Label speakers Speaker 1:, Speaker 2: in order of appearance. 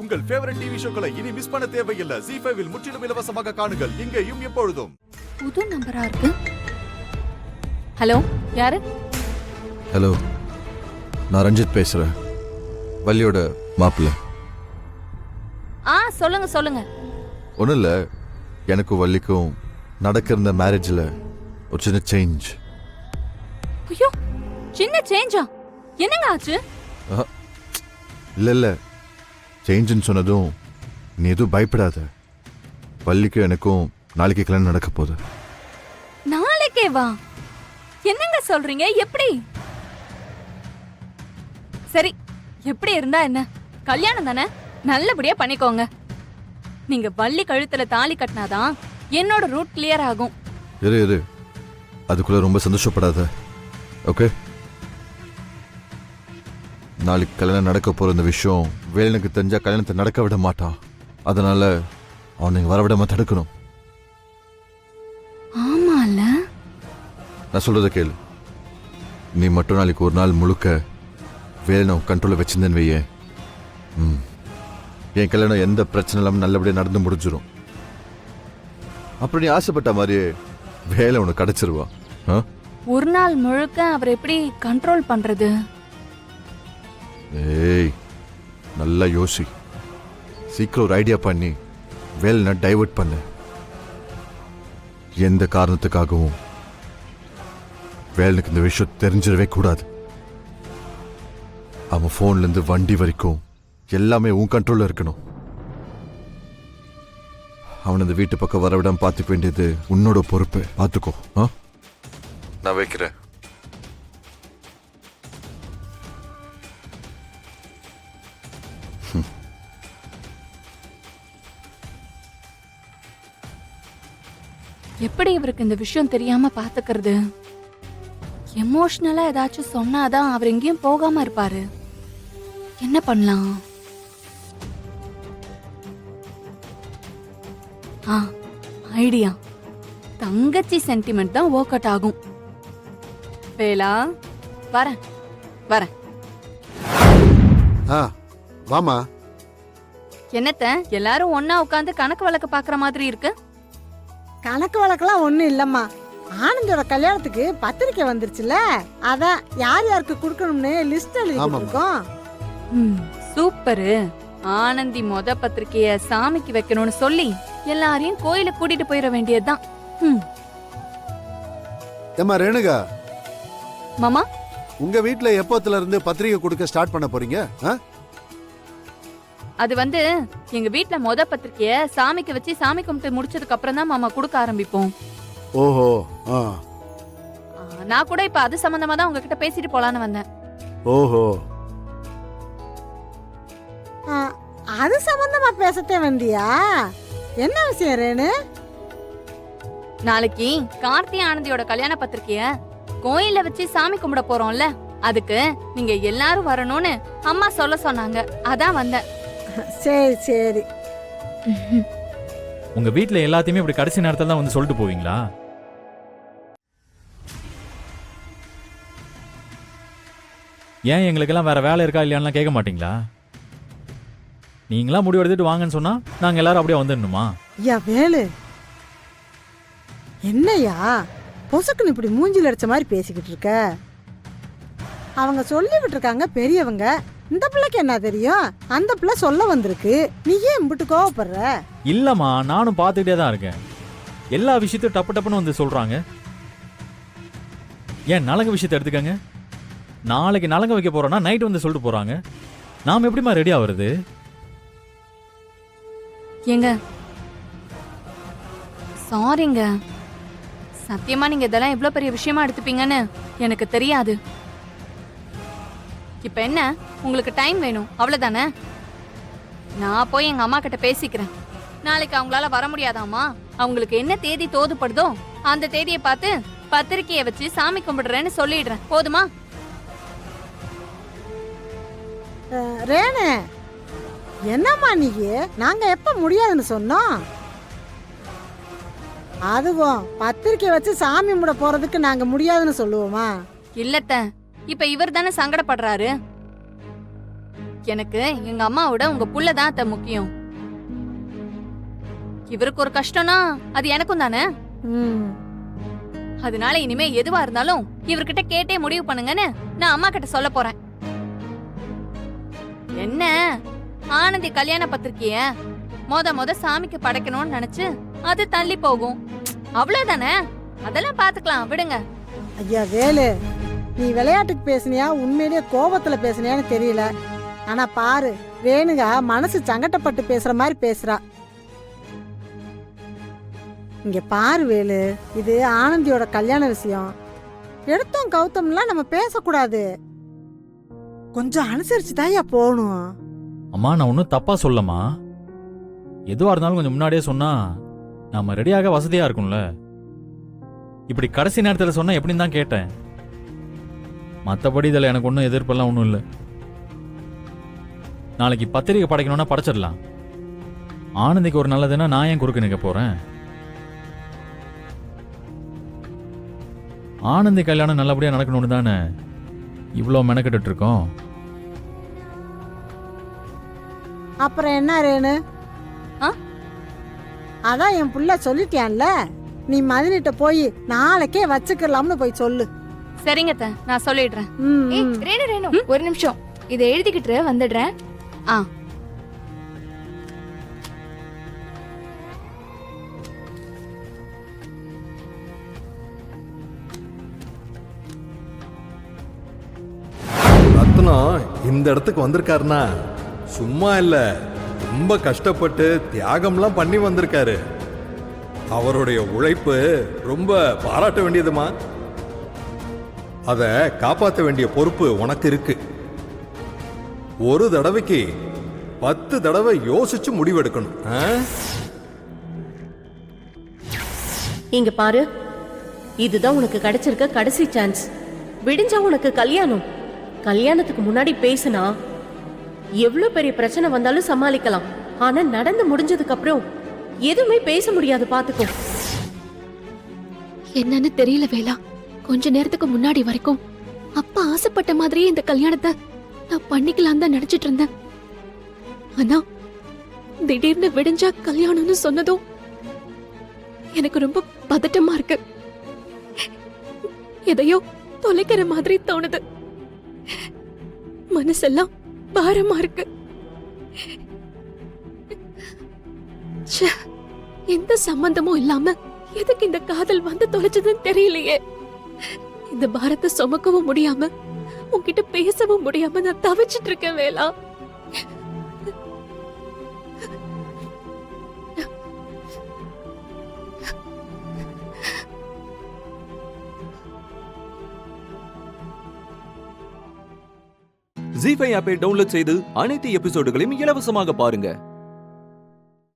Speaker 1: உங்கள் favourite TV ஷோக்களை இனி miss பண்ண தேவையில்லை. ZEE5 இல் முற்றிலும் இலவசமாக காணுங்கள், இங்கேயும் எப்பொழுதும்.
Speaker 2: புது நம்பரா இருக்கு. ஹலோ, யாரு?
Speaker 3: ஹலோ, நான் ரஞ்சித் பேசுறேன், வள்ளியோட மாப்பிள்ள.
Speaker 2: சொல்லுங்க சொல்லுங்க.
Speaker 3: ஒன்றும் இல்லை, எனக்கும் வள்ளிக்கும் நடக்கிற மேரேஜில் ஒரு சின்ன சேஞ்ச்.
Speaker 2: ஐயோ, சின்ன சேஞ்சா? என்னங்க ஆச்சு?
Speaker 3: இல்லை சேஞ்சுன்னு சொன்னதும் நீ எதுவும் பயப்படாத. வள்ளிக்கும் எனக்கும் நாளைக்கு கல்யாணம் நடக்க போகுது.
Speaker 2: நாளைக்கே வா? என்னங்க சொல்றீங்க? எப்படி? சரி, எப்படி இருந்தா என்ன, கல்யாணம் தானே, நல்லபடியா பண்ணிக்கோங்க. நீங்க வள்ளி கழுத்துல தாலி கட்டினாதான் என்னோட ரூட் கிளியர் ஆகும்.
Speaker 3: இரு, அதுக்குள்ள ரொம்ப சந்தோஷப்படாத, ஓகே? நாளைக்கு கல்யாணம் நடக்க போற இந்த விஷயம் வேலனுக்கு தெரிஞ்சா கல்யாணத்தை நடக்க விட மாட்டான். அதனால அவனை வரவிடாம தடுக்கணும்.
Speaker 2: ஆமால,
Speaker 3: நான் சொல்றத கேளு. நீ மட்டும் நாளைக்கு ஒரு நாள் முழுக்க வேலனை கண்ட்ரோல வச்சிருந்தேன்னு வையே, என் கல்யாணம் எந்த பிரச்சனை இல்லாமல் நல்லபடியாக நடந்து முடிஞ்சிடும். அப்படி நீ ஆசைப்பட்ட மாதிரியே வேலை உனக்கு கிடைச்சிருவா.
Speaker 2: ஒரு நாள் முழுக்க அவர் எப்படி கண்ட்ரோல் பண்றது?
Speaker 3: ஏய், நல்லா யோசி, சீக்கிரம் ஒரு ஐடியா பண்ணி வேலை டைவர்ட் பண்ணு. எந்த காரணத்துக்காகவும் வேலனுக்கு இந்த விஷயம் தெரிஞ்சிடவே கூடாது. அவன் போன்ல இருந்து வண்டி வரைக்கும் எல்லாமே உன் கண்ட்ரோல்ல இருக்கணும். அவன் இந்த வீட்டு பக்கம் வரவிடாம பார்த்துக்க வேண்டியது உன்னோட பொறுப்பு. பார்த்துக்கோ. நான் வைக்கிறேன்.
Speaker 2: எப்படி இவருக்கு இந்த விஷயம் தெரியாம பாத்துக்கிறது? எமோஷனலா ஏதாச்சும் சொன்னாதான் அவர் எங்கேயும் போகாம இருப்பாரு. என்ன பண்ணலாம்? ஐடியா. தங்கச்சி சென்டிமெண்ட் தான் ஒர்க் அவுட் ஆகும். வேலா, வரேன்.
Speaker 4: வாமா.
Speaker 2: என்னத்த எல்லாரும் ஒன்னா உட்காந்து கணக்கு வழக்கு பாக்குற மாதிரி இருக்கு?
Speaker 5: கணக்கு வழக்கெல்லாம் ஒண்ணும் இல்லம்மா. ஆனந்தோட கல்யாணத்துக்கு பத்திரிக்கை வந்துருச்சுல, அதான் யார் யாருக்கு கொடுக்கணும்னு லிஸ்ட் எழுதிருக்கோம்.
Speaker 2: சூப்பரு. ஆனந்தி மொத பத்திரிக்கைய சாமிக்கு வைக்கணும்னு சொல்லி எல்லாரையும் கோயிலுக்கு கூட்டிட்டு போயிட வேண்டியதுதான்.
Speaker 4: ஏமா ரேணுகா,
Speaker 2: மாமா,
Speaker 4: உங்க வீட்ல எப்போத்துல இருந்து பத்திரிக்கை கொடுக்க ஸ்டார்ட் பண்ண போறீங்க?
Speaker 2: அது வந்து எங்க வீட்ல மொத பத்திரிக்கைய சாமிக்கு வச்சு சாமி கும்பிட்டு முடிச்சதுக்கு அப்புறம் தான் மாமா கொடுக்க ஆரம்பிப்போம்.
Speaker 4: ஓஹோ.
Speaker 2: நான் கூட இப்ப அது சம்பந்தமா தான் உங்ககிட்ட பேசிட்டு போலான்னு வந்தேன்.
Speaker 4: ஓஹோ,
Speaker 5: அது சம்பந்தமா பேசத்தே வந்தியா? என்ன விஷயம் ரேணு?
Speaker 2: நாளைக்கு கார்த்தி ஆனந்தியோட கல்யாண பத்திரிக்கைய கோயில்ல வச்சு சாமி கும்பிட போறோம்ல, அதுக்கு நீங்க எல்லாரும் வரணும்னு அம்மா சொல்ல சொன்னாங்க. அதான் வந்தேன்.
Speaker 5: சரி.
Speaker 6: உங்க வீட்ல எல்லாத்தையுமே இப்படி கடைசி நேரத்துல தான் வந்து சொல்லிட்டு போவீங்களா? ஏன் எங்களுக்கெல்லாம் வேற வேலை இருக்கா இல்லையான்னு கேட்க மாட்டீங்களா? நீங்களா முடிவு எடுத்துட்டு வாங்கன்னு சொன்னா நாங்க எல்லாரும் அப்படியே வந்துடணுமா?
Speaker 5: யா வேலு, என்னையா பொசுக்குன்னு இப்படி மூஞ்சில அடிச்ச மாதிரி பேசிக்கிட்டு இருக்க? அவங்க சொல்லி விட்டுருக்காங்க பெரியவங்க. இந்த பிள்ளைக்கு என்ன தெரியும்? அந்த பிள்ளை சொல்ல வந்திருக்கு. நீ ஏன் இம்பிட்டு கோவப்படுற?
Speaker 6: இல்லம்மா, நானும் பார்த்துக்கிட்டே தான் இருக்கேன். எல்லா விஷயத்தையும் டப்புன்னு வந்து சொல்றாங்க. ஏன் நலங்க விஷயத்தை எடுத்துக்கங்க. நாளைக்கு நலங்க வைக்க போறோம்னா நைட் வந்து சொல்லிட்டு போறாங்க. நாம எப்படிமா ரெடி ஆகுறது?
Speaker 2: ஏங்க, சாரிங்க. சத்தியமா நீங்க இதெல்லாம் எவ்வளவு பெரிய விஷயமா எடுத்துப்பீங்கன்னு எனக்கு தெரியாது. இப்ப என்ன, உங்களுக்கு டைம் வேணும் அவ்வளவுதானே? நான் போய் எங்க அம்மா கிட்ட பேசிக்கிறேன். நாளைக்கு அவங்களால வர முடியாதாமா? அவங்களுக்கு என்ன தேதி தோதுப்படுதோ அந்த தேதியை பார்த்து பத்திரிக்கையை வச்சு சாமி கும்பிடுறேன்னு சொல்லிடுறேன். போதுமா?
Speaker 5: ரேணு, என்னம்மா நீ? நாங்க எப்ப முடியாதுன்னு சொன்னோம்? அதுவும் பத்திரிக்கை வச்சு சாமி கும்பிட போறதுக்கு நாங்க முடியாதுன்னு சொல்லுவோமா?
Speaker 2: இல்லத்த, இப்ப இவர் தானே சங்கடப்படுறாரு. எனக்கு எங்க அம்மாவோட உங்க புள்ள தான் அத்தை முக்கியம். இவருக்கு ஒரு கஷ்டம்னா அது எனக்கும் தானே.
Speaker 5: ம்.
Speaker 2: அதனால இனிமே எதுவா இருந்தாலும் இவர்கிட்ட கேட்டே முடிவு பண்ணுங்கன்னு நான் அம்மா கிட்ட சொல்ல போறேன். என்ன ஆனந்தி கல்யாண பத்திரிக்கைய மொத சாமிக்கு படைக்கணும்னு நினைச்சு அது தள்ளி போகும். அவ்வளவுதானே, அதெல்லாம் பாத்துக்கலாம், விடுங்க.
Speaker 5: ஐயா வேலு, நீ விளையாட்டுக்கு பேசுனியா உண்மையிலேயே கோபத்துல பேசுனியான்னு தெரியல. ஆனா பாரு, ரேணுகா மனசு சங்கட்டப்பட்டு பேசுற மாதிரி பேசுறா. இங்க பாரு வேலு, இது ஆனந்தியோட கல்யாண விஷயம். எடுத்தோம் கௌதம்லாம் நம்ம பேசக்கூடாது. கொஞ்சம் அனுசரிச்சு தான்யா போகணும்.
Speaker 6: அம்மா நான் ஒன்றும் தப்பா சொல்லம்மா. எதுவா இருந்தாலும் கொஞ்சம் முன்னாடியே சொன்னா நாம ரெடியாக வசதியா இருக்கும்ல. இப்படி கடைசி நேரத்தில் சொன்னா எப்படின்னு தான் கேட்டேன். மற்றபடி இதில் எனக்கு ஒன்றும் எதிர்ப்பெல்லாம் ஒன்றும் இல்லை. நாளைக்கு பத்திரிக்கை படைக்கணும்னா படைச்சிடலாம். ஆனந்திக்கு ஒரு நல்லதுன்னா நான் ஏன் குறுக்க நிற்க போறேன்? ஆனந்தி கல்யாணம் நல்லபடியா நடக்கணும்னு தானே இவ்வளோ மெனக்கெட்டு இருக்கோம்.
Speaker 5: அப்புறம் என்ன ரேணு?
Speaker 2: ஆ?
Speaker 5: அதான் என் புள்ள சொல்லிட்டியான்ல, நீ மதினிட்ட போய் நாளைக்கே வச்சுக்கலாம்னு போய் சொல்லு.
Speaker 2: சரிங்க அத்தை, நான் சொல்லிடுறேன்.
Speaker 5: ம்,
Speaker 7: ஏய்
Speaker 5: ம்.
Speaker 7: ரேணு ஒரு நிமிஷம், இதை எழுதிக்கிட்டு வந்துடுறேன்.
Speaker 2: ஆ
Speaker 8: ரத்னம் இந்த இடத்துக்கு வந்திருக்காருன்னா சும்மா இல்ல, ரொம்ப கஷ்டப்பட்டு தியாகம்லாம் பண்ணி வந்திருக்காரு. அவருடைய உழைப்பு ரொம்ப பாராட்ட வேண்டியதுமா. அதை காப்பாற்ற வேண்டிய பொறுப்பு உனக்கு இருக்கு. ஒரு தடவைக்கு 10 தடவை யோசிச்சு முடிவெடுக்கணும்.
Speaker 9: இங்க பாரு, இதுதான் உனக்கு கிடைச்சிருக்க கடைசி சான்ஸ். விடிஞ்சா உனக்கு கல்யாணம். கல்யாணத்துக்கு முன்னாடி பேசினா எவ்வளவு பெரிய பிரச்சனை வந்தாலும் சமாளிக்கலாம். ஆனா நடந்து முடிஞ்சதுக்கு அப்புறம் எதுவுமே பேச முடியாது, பாத்துக்கோ.
Speaker 7: என்னன்னு தெரியல வேலா, கொஞ்ச நேரத்துக்கு முன்னாடி வரைக்கும் அப்பா ஆசைப்பட்ட மாதிரியே இந்த கல்யாணத்தை நான் பண்ணிக்கலாம் தான் நினைச்சிட்டு இருந்தேன். ஆனா திடீர்னு விடிஞ்சா கல்யாணம்னு சொன்னதும் எனக்கு ரொம்ப பதட்டமா இருக்கு. எதையோ தொலைக்கிற மாதிரி தோணுது. மனசெல்லாம் பாரமா இருக்கு. ச்சே, எந்த சம்பந்தமும் இல்லாம எதுக்கு இந்த காதல் வந்து தொலைச்சதுன்னு தெரியலையே. இந்த பாரத்தை சுமக்கவும் முடியாம உன்கிட்ட பேசவும் முடியாம நான் தவிச்சிட்டு இருக்கேன் வேலா.
Speaker 10: ஜீ5 ஆப்பை டவுன்லோட் செய்து அனைத்து எபிசோடுகளையும் இலவசமாக பாருங்க.